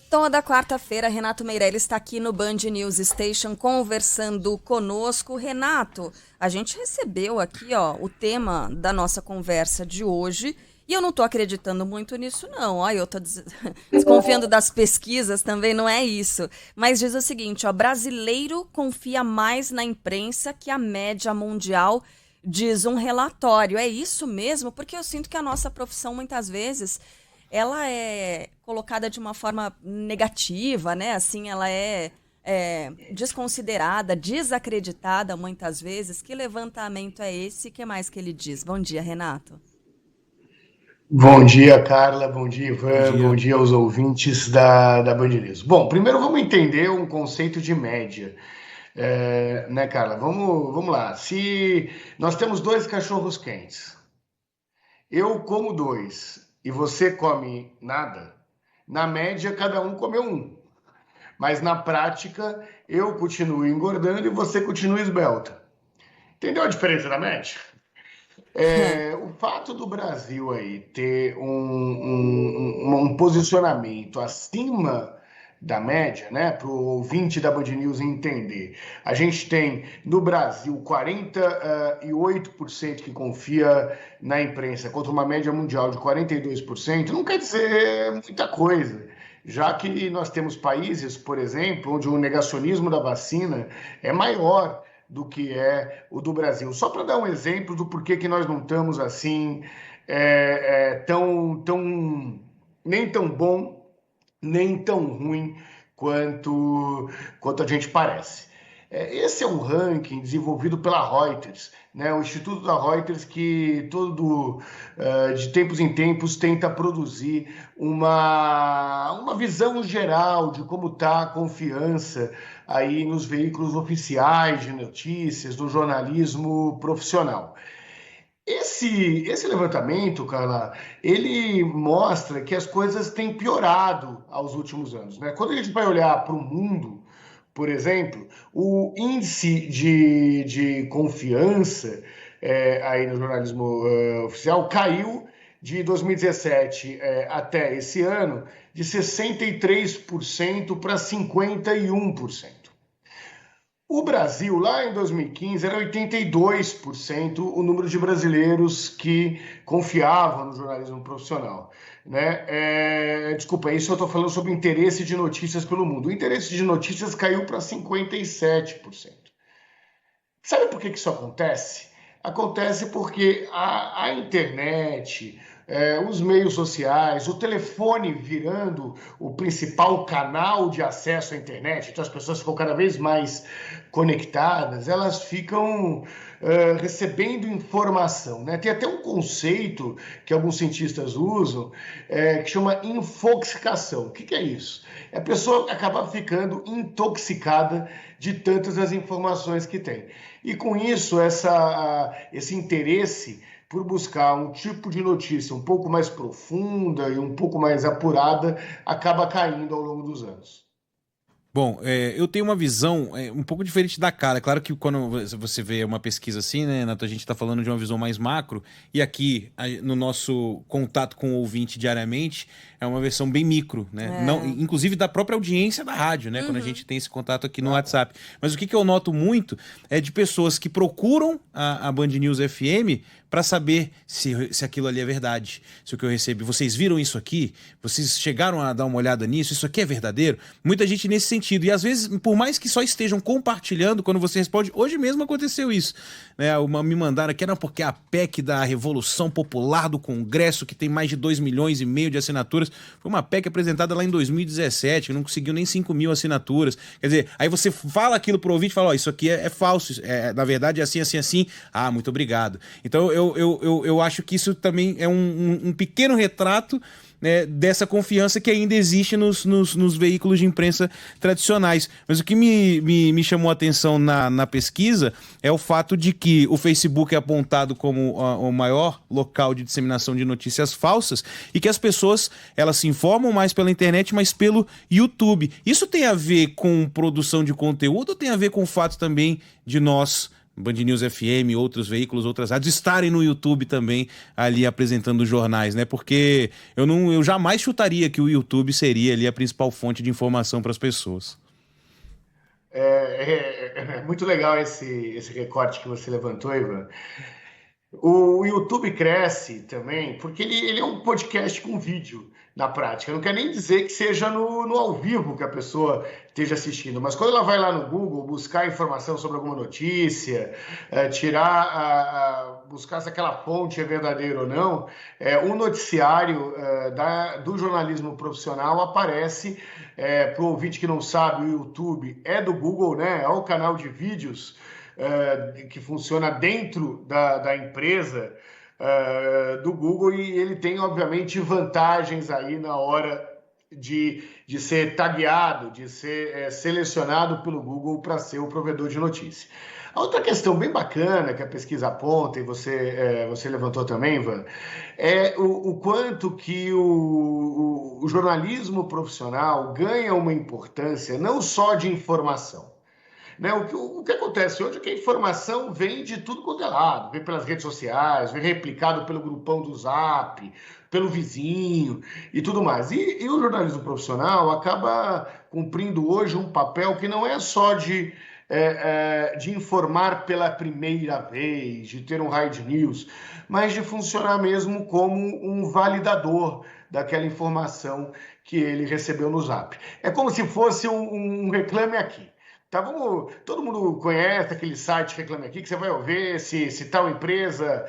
Toda quarta-feira, Renato Meirelles está aqui no Band News Station conversando conosco. Renato, a gente recebeu aqui o tema da nossa conversa de hoje e eu não estou acreditando muito nisso não. Eu estou desconfiando das pesquisas também, não é isso. Mas diz o seguinte, brasileiro confia mais na imprensa que a média mundial, diz um relatório. É isso mesmo? Porque eu sinto que a nossa profissão muitas vezes ela é colocada de uma forma negativa, né? Assim, ela é desconsiderada, desacreditada muitas vezes. Que levantamento é esse? O que mais que ele diz? Bom dia, Renato. Bom dia, Carla. Bom dia, Bom Ivan. dia. Bom dia aos ouvintes da Band News. Bom, primeiro vamos entender um conceito de média. Né, Carla? Vamos lá. Se nós temos dois cachorros quentes, eu como dois e você come nada, na média cada um comeu um. Mas na prática eu continuo engordando e você continua esbelta. Entendeu a diferença da média? O fato do Brasil aí ter um posicionamento acima da média, né, para o ouvinte da Band News entender, a gente tem no Brasil 48% que confia na imprensa contra uma média mundial de 42%, não quer dizer muita coisa. Já que nós temos países, por exemplo, onde o negacionismo da vacina é maior do que é o do Brasil. Só para dar um exemplo do porquê que nós não estamos assim nem tão bom, nem tão ruim quanto a gente parece. Esse é um ranking desenvolvido pela Reuters, né? O Instituto da Reuters que de tempos em tempos tenta produzir uma visão geral de como está a confiança aí nos veículos oficiais de notícias, do jornalismo profissional. Esse levantamento, Carla, ele mostra que as coisas têm piorado aos últimos anos, né? Quando a gente vai olhar para o mundo, por exemplo, o índice de confiança aí no jornalismo oficial caiu de 2017 até esse ano de 63% para 51%. O Brasil, lá em 2015, era 82% o número de brasileiros que confiavam no jornalismo profissional. Né? Desculpa, isso eu estou falando sobre interesse de notícias pelo mundo. O interesse de notícias caiu para 57%. Sabe por que isso acontece? Acontece porque a internet, os meios sociais, o telefone virando o principal canal de acesso à internet, então as pessoas ficam cada vez mais conectadas, elas ficam recebendo informação. Né? Tem até um conceito que alguns cientistas usam que chama infoxicação. O que é isso? A pessoa acaba ficando intoxicada de tantas as informações que tem. E com isso, esse interesse por buscar um tipo de notícia um pouco mais profunda e um pouco mais apurada acaba caindo ao longo dos anos. Bom, eu tenho uma visão um pouco diferente da cara. Claro que quando você vê uma pesquisa assim, né, Nato, a gente está falando de uma visão mais macro, e aqui, no nosso contato com o ouvinte diariamente, é uma versão bem micro, né? Não, inclusive da própria audiência da rádio, né? Quando a gente tem esse contato aqui no WhatsApp. Mas o que eu noto muito é de pessoas que procuram a Band News FM para saber se aquilo ali é verdade, se o que eu recebi. Vocês viram isso aqui? Vocês chegaram a dar uma olhada nisso? Isso aqui é verdadeiro? Muita gente nesse sentido. E às vezes, por mais que só estejam compartilhando, quando você responde, hoje mesmo aconteceu isso. Né? Me mandaram aqui, não, porque a PEC da Revolução Popular do Congresso, que tem mais de 2,5 milhões de assinaturas, foi uma PEC apresentada lá em 2017, que não conseguiu nem 5 mil assinaturas. Quer dizer, aí você fala aquilo pro ouvinte e fala, isso aqui é falso, na verdade é assim, assim, assim. Ah, muito obrigado. Então eu acho que isso também é um pequeno retrato, né, dessa confiança que ainda existe nos veículos de imprensa tradicionais. Mas o que me chamou a atenção na pesquisa é o fato de que o Facebook é apontado como o maior local de disseminação de notícias falsas e que as pessoas elas se informam mais pela internet, mas pelo YouTube. Isso tem a ver com produção de conteúdo ou tem a ver com o fato também de nós Band News FM, outros veículos, outras rádios, estarem no YouTube também ali apresentando jornais, né? Porque eu jamais chutaria que o YouTube seria ali a principal fonte de informação para as pessoas. É muito legal esse recorte que você levantou, Ivan. O YouTube cresce também porque ele é um podcast com vídeo na prática. Não quer nem dizer que seja no ao vivo que a pessoa esteja assistindo, mas quando ela vai lá no Google buscar informação sobre alguma notícia, buscar se aquela fonte é verdadeira ou não, o noticiário do jornalismo profissional aparece. Para o ouvinte que não sabe, o YouTube é do Google, né? É o canal de vídeos que funciona dentro da empresa do Google, e ele tem, obviamente, vantagens aí na hora de ser tagueado, de ser selecionado pelo Google para ser o provedor de notícia. A outra questão bem bacana que a pesquisa aponta, e você levantou também, Ivan, é o quanto que o jornalismo profissional ganha uma importância não só de informação. Né? O que acontece hoje é que a informação vem de tudo quanto é lado, vem pelas redes sociais, vem replicado pelo grupão do Zap, pelo vizinho e tudo mais. E o jornalismo profissional acaba cumprindo hoje um papel que não é só de informar pela primeira vez, de ter um raio de news, mas de funcionar mesmo como um validador daquela informação que ele recebeu no Zap. É como se fosse um Reclame Aqui. Tá, todo mundo conhece aquele site Reclame Aqui, que você vai ver se tal empresa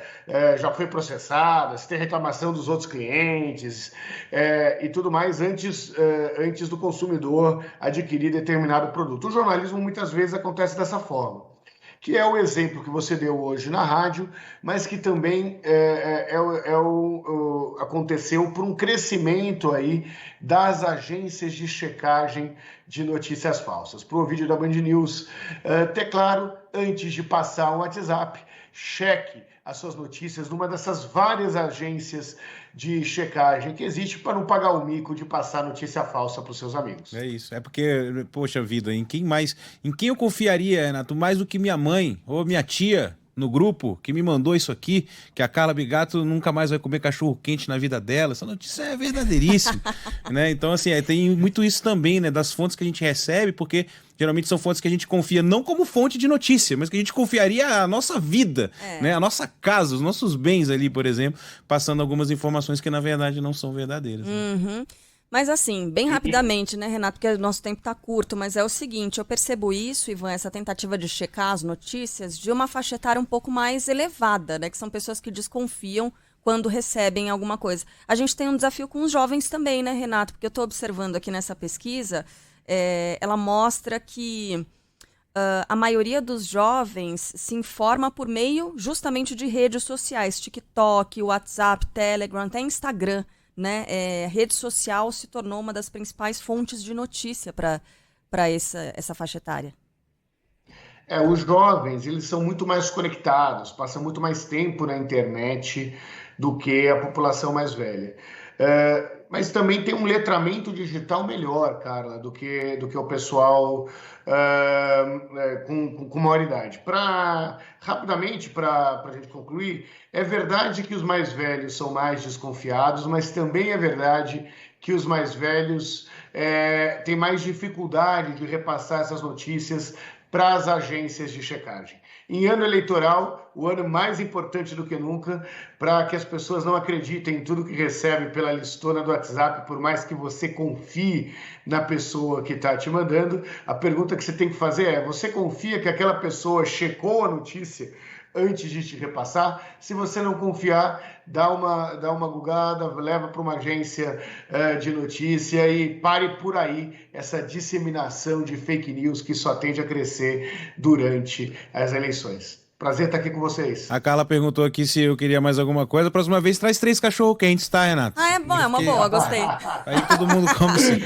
já foi processada, se tem reclamação dos outros clientes e tudo mais antes do consumidor adquirir determinado produto. O jornalismo muitas vezes acontece dessa forma, que é o exemplo que você deu hoje na rádio, mas que também aconteceu por um crescimento aí das agências de checagem de notícias falsas. Para o vídeo da Band News, claro, antes de passar um WhatsApp, cheque as suas notícias numa dessas várias agências de checagem que existe para não pagar o mico de passar notícia falsa para os seus amigos. É isso, é porque, poxa vida, em quem eu confiaria, Renato, mais do que minha mãe ou minha tia no grupo que me mandou isso aqui, que a Carla Bigato nunca mais vai comer cachorro quente na vida dela. Essa notícia é verdadeiríssima, né? Então, assim, tem muito isso também, né, das fontes que a gente recebe, porque geralmente são fontes que a gente confia não como fonte de notícia, mas que a gente confiaria a nossa vida, né, a nossa casa, os nossos bens ali, por exemplo, passando algumas informações que na verdade não são verdadeiras. Né? Uhum. Mas assim, bem rapidamente, né, Renato, porque o nosso tempo está curto, mas é o seguinte, eu percebo isso, Ivan, essa tentativa de checar as notícias de uma faixa etária um pouco mais elevada, né, que são pessoas que desconfiam quando recebem alguma coisa. A gente tem um desafio com os jovens também, né, Renato, porque eu estou observando aqui nessa pesquisa, ela mostra que a maioria dos jovens se informa por meio justamente de redes sociais, TikTok, WhatsApp, Telegram, até Instagram. Né? Rede social se tornou uma das principais fontes de notícia para essa faixa etária. Os jovens, eles são muito mais conectados, passam muito mais tempo na internet do que a população mais velha. Mas também tem um letramento digital melhor, Carla, do que o pessoal com maior idade. Rapidamente, para a gente concluir, é verdade que os mais velhos são mais desconfiados, mas também é verdade que os mais velhos têm mais dificuldade de repassar essas notícias para as agências de checagem. Em ano eleitoral, o ano mais importante do que nunca, para que as pessoas não acreditem em tudo que recebem pela listona do WhatsApp, por mais que você confie na pessoa que está te mandando, a pergunta que você tem que fazer é: você confia que aquela pessoa checou a notícia antes de te repassar? Se você não confiar, dá uma gugada, leva para uma agência de notícia e pare por aí essa disseminação de fake news que só tende a crescer durante as eleições. Prazer estar aqui com vocês. A Carla perguntou aqui se eu queria mais alguma coisa. Próxima vez traz 3 cachorro-quentes, tá, Renato? É bom, é uma boa, gostei. Aí todo mundo come sim.